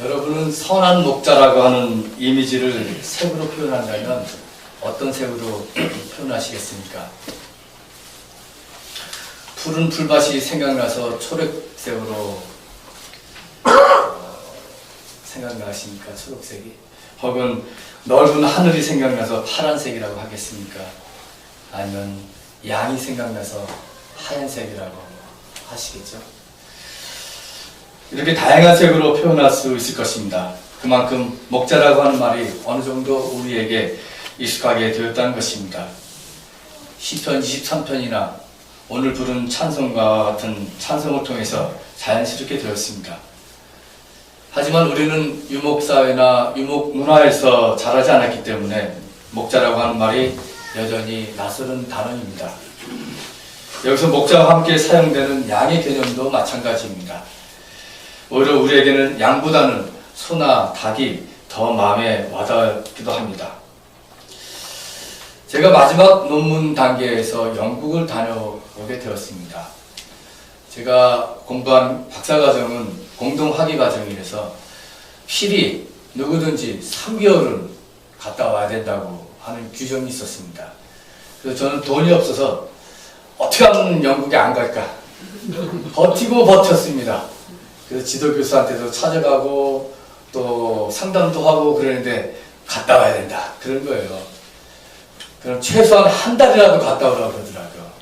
여러분은 선한 목자라고 하는 이미지를 색으로 표현한다면 어떤 색으로 표현하시겠습니까? 푸른 풀밭이 생각나서 초록색으로 생각나십니까? 초록색이? 혹은 넓은 하늘이 생각나서 파란색이라고 하겠습니까? 아니면 양이 생각나서 하얀색이라고 하시겠죠? 이렇게 다양한 색으로 표현할 수 있을 것입니다. 그만큼 목자라고 하는 말이 어느 정도 우리에게 익숙하게 되었다는 것입니다. 시편 23편이나 오늘 부른 찬송과 같은 찬송을 통해서 자연스럽게 되었습니다. 하지만 우리는 유목사회나 유목문화에서 자라지 않았기 때문에 목자라고 하는 말이 여전히 낯설은 단어입니다. 여기서 목자와 함께 사용되는 양의 개념도 마찬가지입니다. 오히려 우리에게는 양보다는 소나 닭이 더 마음에 와닿기도 합니다. 제가 마지막 논문 단계에서 영국을 다녀오게 되었습니다. 제가 공부한 박사과정은 공동학위과정이라서 필히 누구든지 3개월은 갔다 와야 된다고 하는 규정이 있었습니다. 그래서 저는 돈이 없어서 어떻게 하면 영국에 안 갈까? 버티고 버텼습니다. 그래서 지도교수한테도 찾아가고 또 상담도 하고 그러는데 갔다 와야 된다. 그런 거예요. 그럼 최소한 한 달이라도 갔다 오라고 그러더라고요.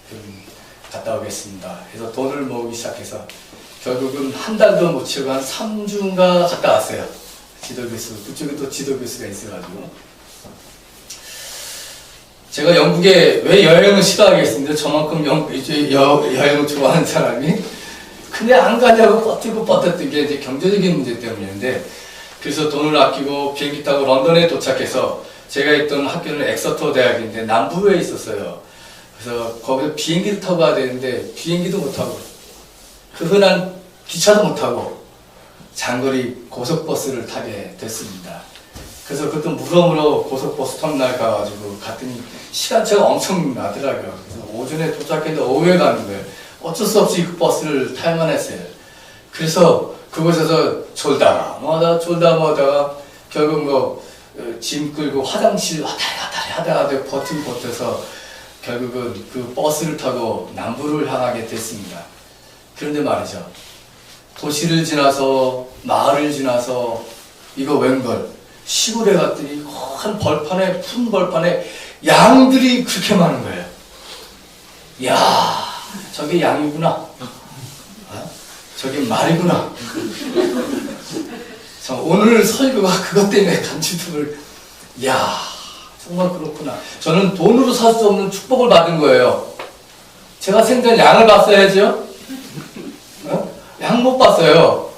그럼 갔다 오겠습니다. 그래서 돈을 모으기 시작해서 결국은 한 달도 못 채우고 한 3주인가 갔다 왔어요. 지도교수, 그쪽에 또 지도교수가 있어가지고. 제가 영국에 왜 여행을 싫어하겠습니다. 저만큼 여행을 좋아하는 사람이. 근데 안 가냐고 버티고 버텼던 게 이제 경제적인 문제 때문인데, 그래서 돈을 아끼고 비행기 타고 런던에 도착해서 제가 있던 학교는 엑서터 대학인데 남부에 있었어요. 그래서 거기서 비행기를 타고 가야 되는데 비행기도 못 타고 그 흔한 기차도 못 타고 장거리 고속버스를 타게 됐습니다. 그래서 그것도 무덤으로 고속버스 터미널 가가지고 갔더니 시간차가 엄청 나더라고요. 그래서 오전에 도착했는데 오후에 가는 거예요. 어쩔 수 없이 그 버스를 탈만 했어요. 그래서 그곳에서 졸다 뭐다가 결국 짐 끌고 화장실 왔다리 하다가 버텨서 결국은 그 버스를 타고 남부를 향하게 됐습니다. 그런데 말이죠. 도시를 지나서 마을을 지나서 이거 웬걸 시골에 갔더니 큰 벌판에 푼 벌판에 양들이 그렇게 많은 거예요. 이야, 저게 양이구나. 저게 말이구나. 오늘 설교가 그것 때문에 간지tum을, 이야, 정말 그렇구나. 저는 돈으로 살 수 없는 축복을 받은 거예요. 제가 생전 양을 봤어야죠. 양 못 봤어요.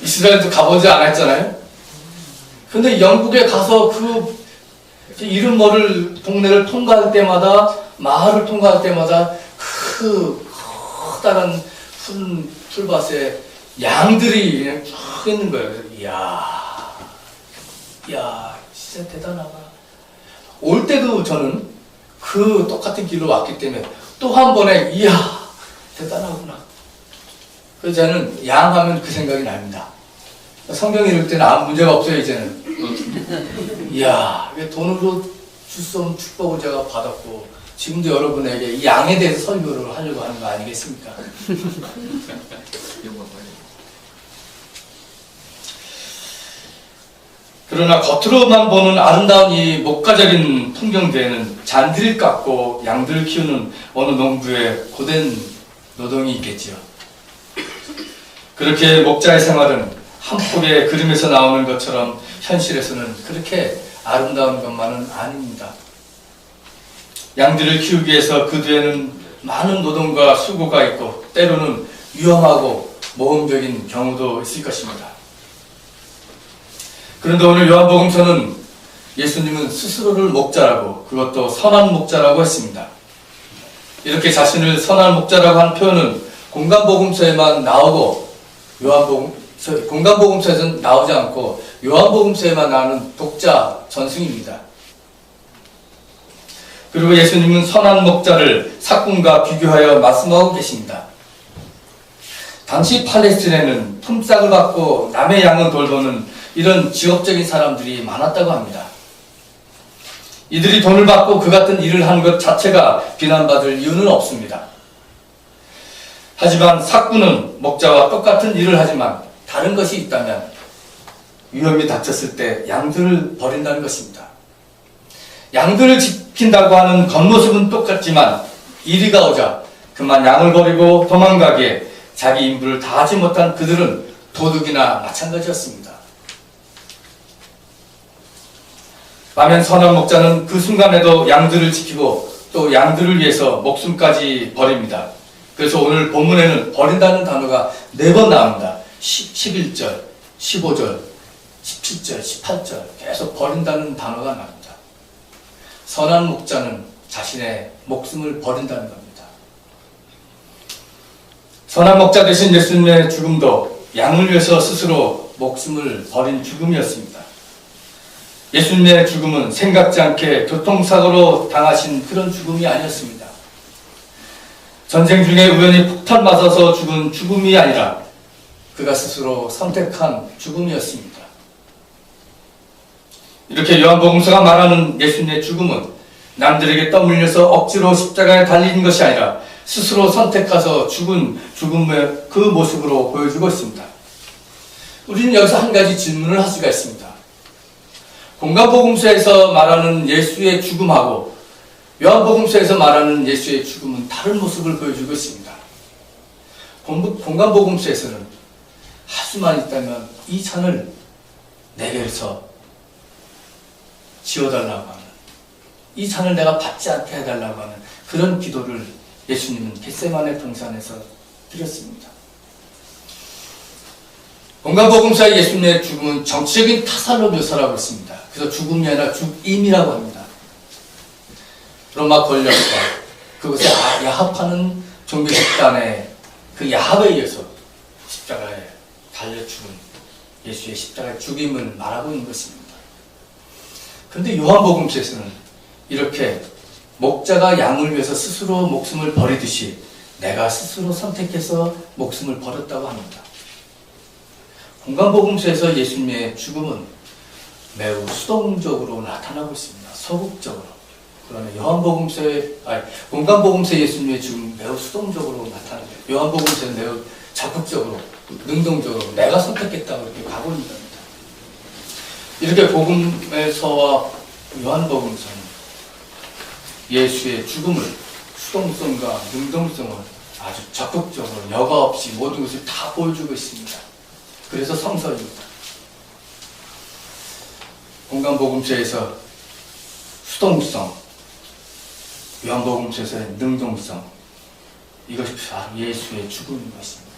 이스라엘도 가보지 않았잖아요. 근데 영국에 가서 그 이름 모를 동네를 통과할 때마다, 마을을 통과할 때마다 그 커다란 풀밭에 양들이 그냥 쭉 있는 거예요. 그래서 이야, 진짜 대단하다. 올 때도 저는 그 똑같은 길로 왔기 때문에 또 한 번에 이야, 대단하구나. 그래서 저는 양하면 그 생각이 납니다. 성경이 읽을 때는 아무 문제가 없어요, 이제는. 이야, 돈으로 줄 수 없는 축복을 제가 받았고, 지금도 여러분에게 이 양에 대해서 설교를 하려고 하는 거 아니겠습니까? 그러나 겉으로만 보는 아름다운 이 목가적인 풍경 뒤에는 잔디를 깎고 양들을 키우는 어느 농부의 고된 노동이 있겠지요. 그렇게 목자의 생활은 한 폭의 그림에서 나오는 것처럼 현실에서는 그렇게 아름다운 것만은 아닙니다. 양들을 키우기 위해서 그 뒤에는 많은 노동과 수고가 있고 때로는 위험하고 모험적인 경우도 있을 것입니다. 그런데 오늘 요한복음서는 예수님은 스스로를 목자라고, 그것도 선한 목자라고 했습니다. 이렇게 자신을 선한 목자라고 하는 표현은 공간복음서에만 나오고 공간복음서에서는 나오지 않고 요한복음서에만 나오는 독자 전승입니다. 그리고 예수님은 선한 목자를 사꾼과 비교하여 말씀하고 계십니다. 당시 팔레스틴에는 품삯을 받고 남의 양을 돌보는 이런 직업적인 사람들이 많았다고 합니다. 이들이 돈을 받고 그 같은 일을 하는 것 자체가 비난받을 이유는 없습니다. 하지만 삭구는 목자와 똑같은 일을 하지만 다른 것이 있다면 위험이 닥쳤을 때 양들을 버린다는 것입니다. 양들을 지킨다고 하는 겉모습은 똑같지만 이리가 오자 그만 양을 버리고 도망가기에 자기 임무를 다하지 못한 그들은 도둑이나 마찬가지였습니다. 반면 선한 목자는 그 순간에도 양들을 지키고 또 양들을 위해서 목숨까지 버립니다. 그래서 오늘 본문에는 버린다는 단어가 4번 나옵니다. 11절, 15절, 17절, 18절 계속 버린다는 단어가 나옵니다. 선한 목자는 자신의 목숨을 버린다는 겁니다. 선한 목자 되신 예수님의 죽음도 양을 위해서 스스로 목숨을 버린 죽음이었습니다. 예수님의 죽음은 생각지 않게 교통사고로 당하신 그런 죽음이 아니었습니다. 전쟁 중에 우연히 폭탄 맞아서 죽은 죽음이 아니라 그가 스스로 선택한 죽음이었습니다. 이렇게 요한복음서가 말하는 예수님의 죽음은 남들에게 떠밀려서 억지로 십자가에 달린 것이 아니라 스스로 선택해서 죽은 죽음의 그 모습으로 보여주고 있습니다. 우리는 여기서 한 가지 질문을 할 수가 있습니다. 공간복음서에서 말하는 예수의 죽음하고 요한복음서에서 말하는 예수의 죽음은 다른 모습을 보여주고 있습니다. 공간복음서에서는 할 수만 있다면 이 잔을 내게서 지워달라고 하는, 이 잔을 내가 받지 않게 해달라고 하는 그런 기도를 예수님은 겟세마네 동산에서 드렸습니다. 공간복음서의 예수님의 죽음은 정치적인 타살로 묘사하고 있습니다. 그래서 죽음이 아니라 죽임이라고 합니다. 로마 권력과 그것에 야합하는 종교 집단의 그 야합에 의해서 십자가에 달려 죽은 예수의 십자가의 죽임을 말하고 있는 것입니다. 그런데 요한복음서에서는 이렇게 목자가 양을 위해서 스스로 목숨을 버리듯이 내가 스스로 선택해서 목숨을 버렸다고 합니다. 공간복음서에서 예수님의 죽음은 매우 수동적으로 나타나고 있습니다. 소극적으로. 그러나 공간복음서의 예수님의 죽음은 매우 수동적으로 나타나요. 요한복음서는 매우 적극적으로, 능동적으로 내가 선택했다고 이렇게 가고 있는 겁니다. 이렇게 복음서와 요한복음서는 예수의 죽음을 수동성과 능동성을 아주 적극적으로 여과 없이 모든 것을 다 보여주고 있습니다. 그래서 성서입니다. 공간복음서에서 수동성, 요한복음서에서의 능동성, 이것이 바로 예수의 죽음인 것입니다.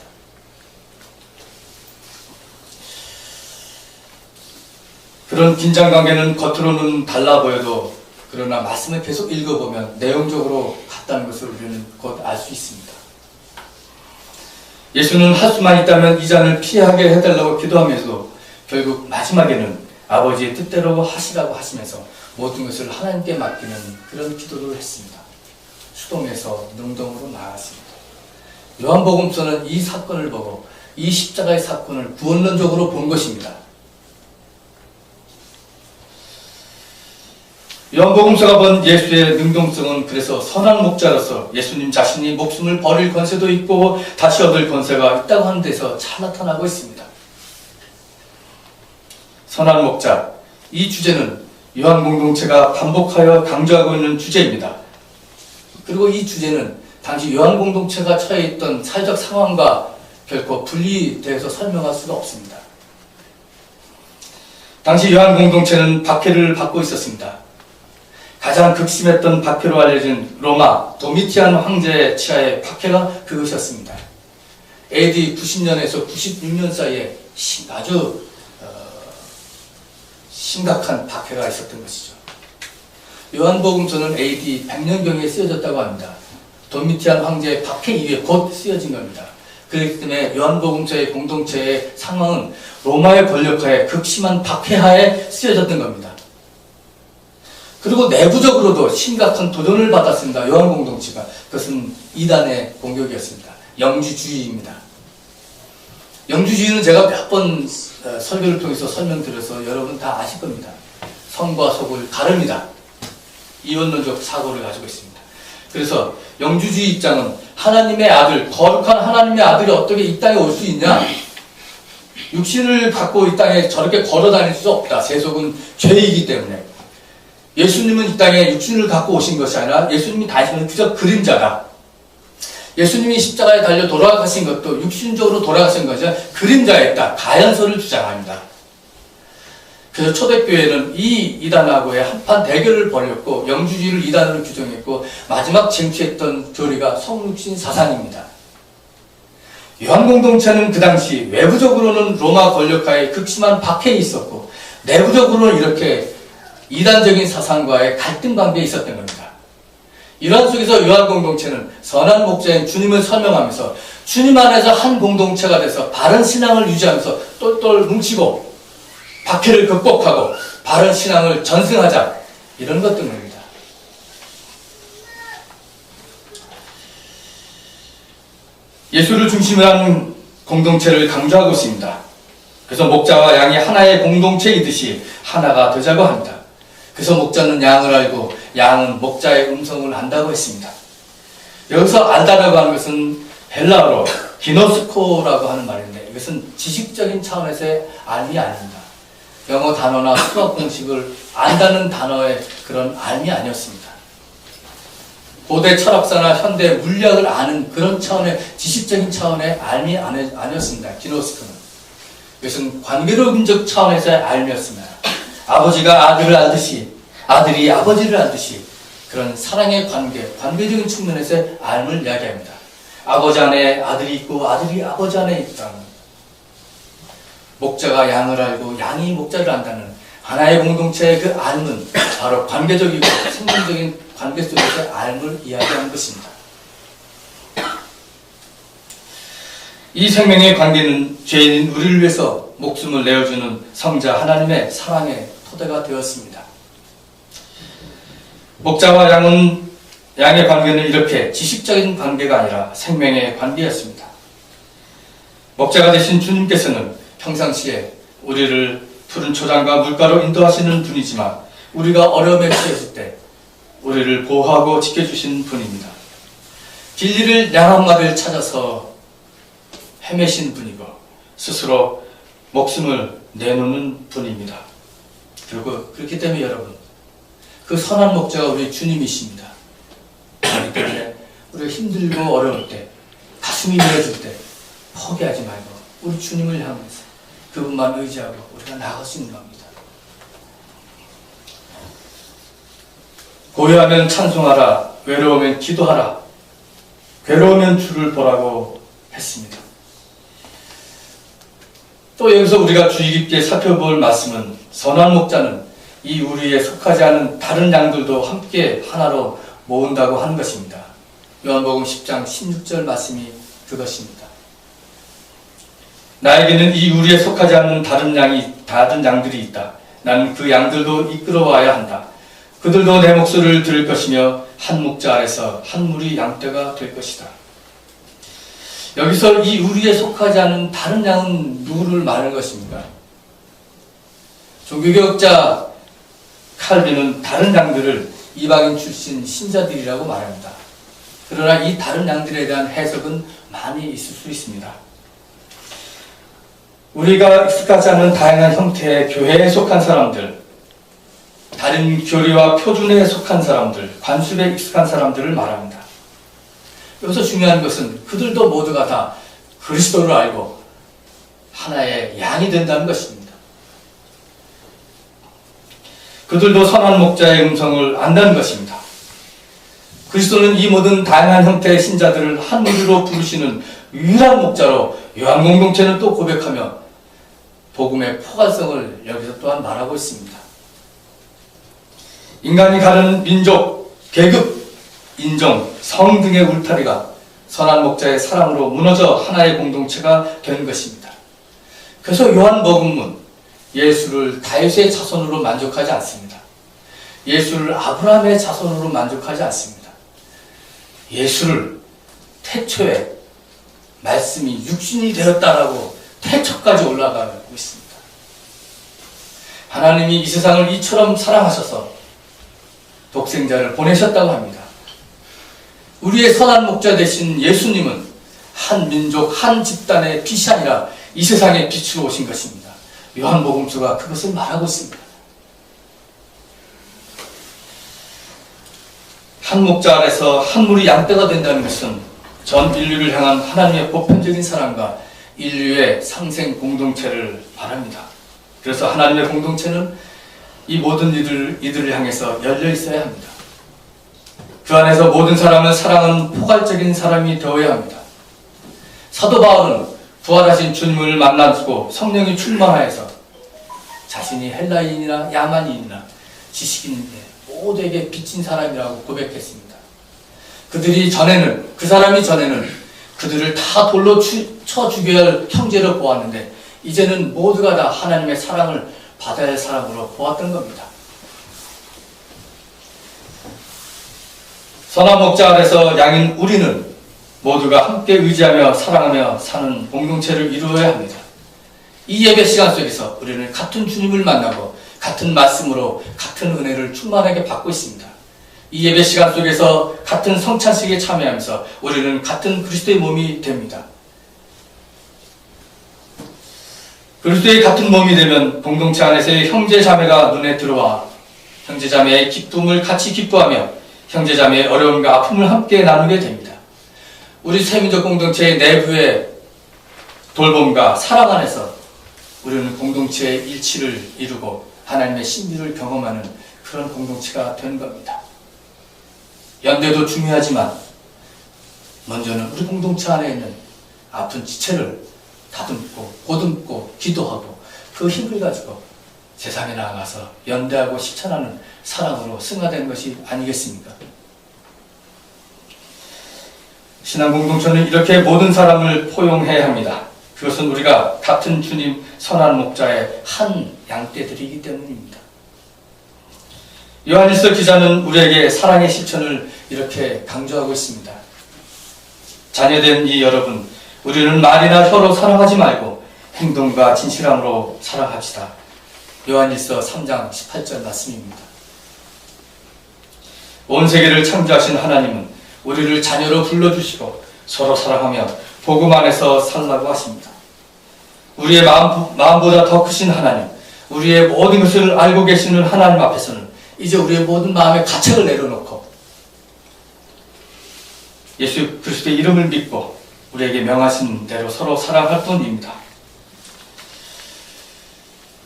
그런 긴장관계는 겉으로는 달라 보여도 그러나 말씀을 계속 읽어보면 내용적으로 같다는 것을 우리는 곧 알 수 있습니다. 예수는 할 수만 있다면 이 잔을 피하게 해달라고 기도하면서도 결국 마지막에는 아버지의 뜻대로 하시라고 하시면서 모든 것을 하나님께 맡기는 그런 기도를 했습니다. 수동에서 능동으로 나아갔습니다. 요한복음서는 이 사건을 보고 이 십자가의 사건을 구원론적으로 본 것입니다. 요한복음서가 본 예수의 능동성은 그래서 선한 목자로서 예수님 자신이 목숨을 버릴 권세도 있고 다시 얻을 권세가 있다고 하는 데서 잘 나타나고 있습니다. 선한 목자, 이 주제는 요한 공동체가 반복하여 강조하고 있는 주제입니다. 그리고 이 주제는 당시 요한 공동체가 처해 있던 사회적 상황과 결코 분리되어서 설명할 수가 없습니다. 당시 요한 공동체는 박해를 받고 있었습니다. 가장 극심했던 박해로 알려진 로마 도미티안 황제의 치하의 박해가 그것이었습니다. AD 90년에서 96년 사이에 아주 심각한 박해가 있었던 것이죠. 요한복음서는 AD 100년경에 쓰여졌다고 합니다. 도미티안 황제의 박해 이후에 곧 쓰여진 겁니다. 그렇기 때문에 요한복음서의 공동체의 상황은 로마의 권력하에 극심한 박해하에 쓰여졌던 겁니다. 그리고 내부적으로도 심각한 도전을 받았습니다. 요한 공동체가. 그것은 이단의 공격이었습니다. 영지주의입니다. 영주주의는 제가 몇 번 설교를 통해서 설명드려서 여러분 다 아실 겁니다. 성과 속을 가릅니다. 이원론적 사고를 가지고 있습니다. 그래서 영주주의 입장은 하나님의 아들, 거룩한 하나님의 아들이 어떻게 이 땅에 올 수 있냐? 육신을 갖고 이 땅에 저렇게 걸어 다닐 수 없다. 세속은 죄이기 때문에. 예수님은 이 땅에 육신을 갖고 오신 것이 아니라 예수님이 다시는 그저 그림자다. 예수님이 십자가에 달려 돌아가신 것도 육신적으로 돌아가신 것이 아니라 그림자였다. 가연서를 주장합니다. 그래서 초대교회는 이 이단하고의 한판 대결을 벌였고 영주주의를 이단으로 규정했고 마지막 쟁취했던 교리가 성육신 사상입니다. 요한공동체는 그 당시 외부적으로는 로마 권력하에 극심한 박해에 있었고 내부적으로는 이렇게 이단적인 사상과의 갈등 관계에 있었던 겁니다. 이러한 속에서 요한공동체는 선한 목자인 주님을 설명하면서 주님 안에서 한 공동체가 돼서 바른 신앙을 유지하면서 똘똘 뭉치고 박해를 극복하고 바른 신앙을 전승하자, 이런 것 등입니다. 예수를 중심으로 하는 공동체를 강조하고 있습니다. 그래서 목자와 양이 하나의 공동체이듯이 하나가 되자고 합니다. 그래서 목자는 양을 알고 양은 목자의 음성을 안다고 했습니다. 여기서 알다라고 하는 것은 헬라어로 기노스코라고 하는 말인데 이것은 지식적인 차원에서의 알미 아닙니다. 영어 단어나 수학 공식을 안다는 단어의 그런 알미 아니었습니다. 고대 철학사나 현대 물리학을 아는 그런 차원의 지식적인 차원의 알미 아니었습니다. 기노스코는. 이것은 관계론적 차원에서의 알미였습니다. 아버지가 아들을 알듯이 아들이 아버지를 알듯이 그런 사랑의 관계적인 측면에서의 알을 이야기합니다. 아버지 안에 아들이 있고 아들이 아버지 안에 있다는, 목자가 양을 알고 양이 목자를 안다는 하나의 공동체의 그 알은 바로 관계적이고 생명적인 관계 속에서의 알을 이야기하는 것입니다. 이 생명의 관계는 죄인인 우리를 위해서 목숨을 내어주는 성자 하나님의 사랑의 토대가 되었습니다. 목자와 양의 관계는 이렇게 지식적인 관계가 아니라 생명의 관계였습니다. 목자가 되신 주님께서는 평상시에 우리를 푸른 초장과 물가로 인도하시는 분이지만 우리가 어려움에 처했을 때 우리를 보호하고 지켜주신 분입니다. 진리를 양 한 마리를 찾아서 헤매신 분이고 스스로 목숨을 내놓는 분입니다. 그리고 그렇기 때문에 여러분, 그 선한 목자가 우리 주님이십니다. 그렇기 때문에 우리가 힘들고 어려울 때, 가슴이 미어질 때 포기하지 말고 우리 주님을 향해서 그분만 의지하고 우리가 나아갈 수 있는 겁니다. 고요하면 찬송하라, 외로우면 기도하라, 괴로우면 주를 보라고 했습니다. 또 여기서 우리가 주의 깊게 살펴볼 말씀은 선한 목자는 이 우리에 속하지 않은 다른 양들도 함께 하나로 모은다고 하는 것입니다. 요한복음 10장 16절 말씀이 그것입니다. 나에게는 이 우리에 속하지 않는 다른 양들이 있다. 나는 그 양들도 이끌어와야 한다. 그들도 내 목소리를 들을 것이며 한 목자 아래서 한 무리 양떼가 될 것이다. 여기서 이 우리에 속하지 않은 다른 양은 누구를 말하는 것입니까? 종교개혁자 칼빈은 다른 양들을 이방인 출신 신자들이라고 말합니다. 그러나 이 다른 양들에 대한 해석은 많이 있을 수 있습니다. 우리가 익숙하지 않은 다양한 형태의 교회에 속한 사람들, 다른 교리와 표준에 속한 사람들, 관습에 익숙한 사람들을 말합니다. 여기서 중요한 것은 그들도 모두가 다 그리스도를 알고 하나의 양이 된다는 것입니다. 그들도 선한 목자의 음성을 안다는 것입니다. 그리스도는 이 모든 다양한 형태의 신자들을 한 무리로 부르시는 유일한 목자로 요한공동체는 또 고백하며 복음의 포괄성을 여기서 또한 말하고 있습니다. 인간이 가른 민족, 계급, 인종, 성 등의 울타리가 선한 목자의 사랑으로 무너져 하나의 공동체가 된 것입니다. 그래서 요한복음은 예수를 다윗의 자손으로 만족하지 않습니다. 예수를 아브라함의 자손으로 만족하지 않습니다. 예수를 태초에 말씀이 육신이 되었다라고 태초까지 올라가고 있습니다. 하나님이 이 세상을 이처럼 사랑하셔서 독생자를 보내셨다고 합니다. 우리의 선한 목자 되신 예수님은 한 민족, 한 집단의 빛이 아니라 이 세상의 빛으로 오신 것입니다. 요한복음서가 그것을 말하고 있습니다. 한 목자 아래서 한 무리 양떼가 된다는 것은 전 인류를 향한 하나님의 보편적인 사랑과 인류의 상생 공동체를 말합니다. 그래서 하나님의 공동체는 이 모든 이들을 향해서 열려 있어야 합니다. 그 안에서 모든 사람을 사랑하는 포괄적인 사람이 되어야 합니다. 사도 바울은 부활하신 주님을 만나고 성령이 충만하여서 자신이 헬라인이나 야만인이나 지식인인데 모두에게 빚진 사람이라고 고백했습니다. 그 사람이 전에는 그들을 다 돌로 쳐 죽여야 할 형제로 보았는데 이제는 모두가 다 하나님의 사랑을 받아야 할 사람으로 보았던 겁니다. 선한 목자 아래서 양인 우리는 모두가 함께 의지하며 사랑하며 사는 공동체를 이루어야 합니다. 이 예배 시간 속에서 우리는 같은 주님을 만나고 같은 말씀으로 같은 은혜를 충만하게 받고 있습니다. 이 예배 시간 속에서 같은 성찬식에 참여하면서 우리는 같은 그리스도의 몸이 됩니다. 그리스도의 같은 몸이 되면 공동체 안에서의 형제자매가 눈에 들어와 형제자매의 기쁨을 같이 기뻐하며 형제자매의 어려움과 아픔을 함께 나누게 됩니다. 우리 세민족 공동체의 내부의 돌봄과 사랑 안에서 우리는 공동체의 일치를 이루고 하나님의 신비를 경험하는 그런 공동체가 되는 겁니다. 연대도 중요하지만 먼저는 우리 공동체 안에 있는 아픈 지체를 다듬고 보듬고 기도하고 그 힘을 가지고 세상에 나아가서 연대하고 실천하는 사랑으로 승화되는 것이 아니겠습니까? 신앙 공동체는 이렇게 모든 사람을 포용해야 합니다. 그것은 우리가 같은 주님 선한 목자의 한 양떼들이기 때문입니다. 요한일서 기자는 우리에게 사랑의 실천을 이렇게 강조하고 있습니다. 자녀된 이 여러분, 우리는 말이나 혀로 사랑하지 말고 행동과 진실함으로 사랑합시다. 요한일서 3장 18절 말씀입니다. 온 세계를 창조하신 하나님은 우리를 자녀로 불러주시고 서로 사랑하며 복음 안에서 살라고 하십니다. 우리의 마음보다 더 크신 하나님, 우리의 모든 것을 알고 계시는 하나님 앞에서는 이제 우리의 모든 마음의 가책을 내려놓고 예수 그리스도의 이름을 믿고 우리에게 명하신 대로 서로 사랑할 뿐입니다.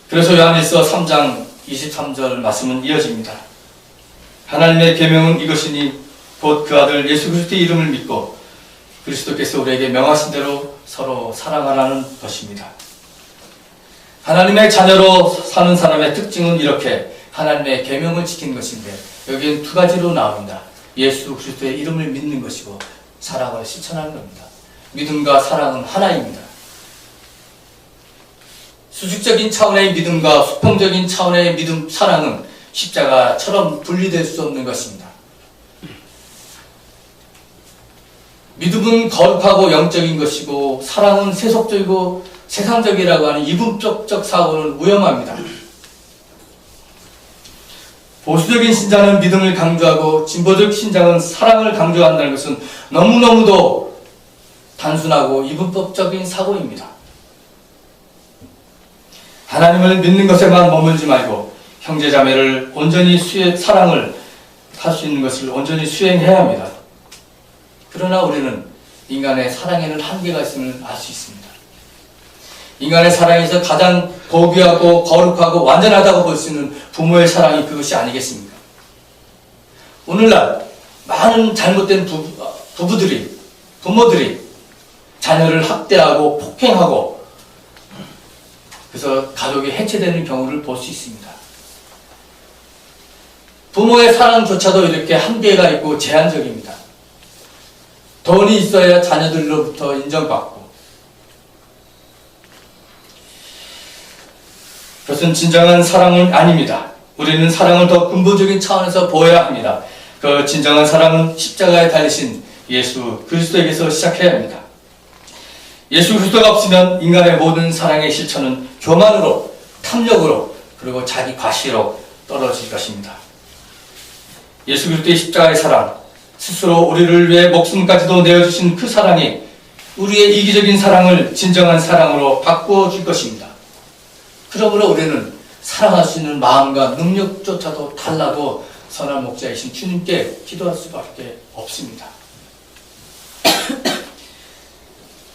그래서 요한일서 3장 23절 말씀은 이어집니다. 하나님의 계명은 이것이니 곧 그 아들 예수 그리스도의 이름을 믿고 그리스도께서 우리에게 명하신 대로 서로 사랑하라는 것입니다. 하나님의 자녀로 사는 사람의 특징은 이렇게 하나님의 계명을 지키는 것인데 여기엔 두 가지로 나옵니다. 예수 그리스도의 이름을 믿는 것이고 사랑을 실천하는 겁니다. 믿음과 사랑은 하나입니다. 수직적인 차원의 믿음과 수평적인 차원의 믿음, 사랑은 십자가처럼 분리될 수 없는 것입니다. 믿음은 거룩하고 영적인 것이고 사랑은 세속적이고 세상적이라고 하는 이분법적 사고는 위험합니다. 보수적인 신자는 믿음을 강조하고 진보적 신자는 사랑을 강조한다는 것은 너무너무도 단순하고 이분법적인 사고입니다. 하나님을 믿는 것에만 머물지 말고 형제자매를 온전히 사랑을 할 수 있는 것을 온전히 수행해야 합니다. 그러나 우리는 인간의 사랑에는 한계가 있음을 알 수 있습니다. 인간의 사랑에서 가장 고귀하고 거룩하고 완전하다고 볼 수 있는 부모의 사랑이 그것이 아니겠습니까? 오늘날 많은 잘못된 부모들이 자녀를 학대하고 폭행하고 그래서 가족이 해체되는 경우를 볼 수 있습니다. 부모의 사랑조차도 이렇게 한계가 있고 제한적입니다. 돈이 있어야 자녀들로부터 인정받고 그것은 진정한 사랑은 아닙니다. 우리는 사랑을 더 근본적인 차원에서 보여야 합니다. 그 진정한 사랑은 십자가에 달리신 예수 그리스도에게서 시작해야 합니다. 예수 그리스도가 없으면 인간의 모든 사랑의 실천은 교만으로, 탐욕으로, 그리고 자기 과시로 떨어질 것입니다. 예수 그리스도의 십자가의 사랑, 스스로 우리를 위해 목숨까지도 내어주신 그 사랑이 우리의 이기적인 사랑을 진정한 사랑으로 바꾸어 줄 것입니다. 그러므로 우리는 사랑할 수 있는 마음과 능력조차도 달라도 선한 목자이신 주님께 기도할 수밖에 없습니다.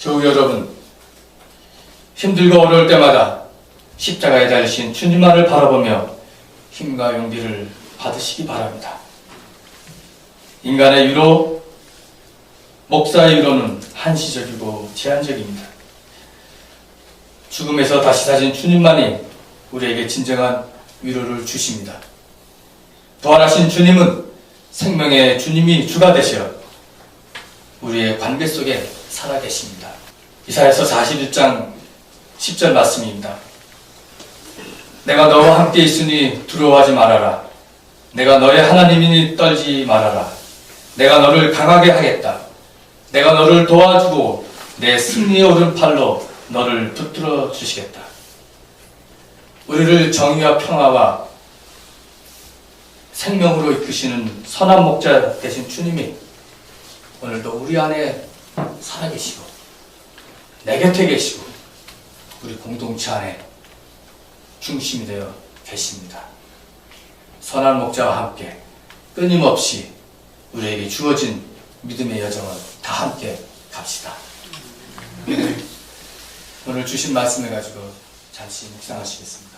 교우 여러분, 힘들고 어려울 때마다 십자가에 달리신 주님만을 바라보며 힘과 용기를 받으시기 바랍니다. 인간의 위로, 목사의 위로는 한시적이고 제한적입니다. 죽음에서 다시 사신 주님만이 우리에게 진정한 위로를 주십니다. 부활하신 주님은 생명의 주님이 주가 되시어 우리의 관계 속에 살아계십니다. 이사야서 41장 10절 말씀입니다. 내가 너와 함께 있으니 두려워하지 말아라. 내가 너의 하나님이니 떨지 말아라. 내가 너를 강하게 하겠다. 내가 너를 도와주고 내 승리의 오른팔로 너를 붙들어 주시겠다. 우리를 정의와 평화와 생명으로 이끄시는 선한 목자 되신 주님이 오늘도 우리 안에 살아계시고 내 곁에 계시고 우리 공동체 안에 중심이 되어 계십니다. 선한 목자와 함께 끊임없이 우리에게 주어진 믿음의 여정을 다 함께 갑시다. 오늘 주신 말씀을 가지고 잠시 묵상하시겠습니다.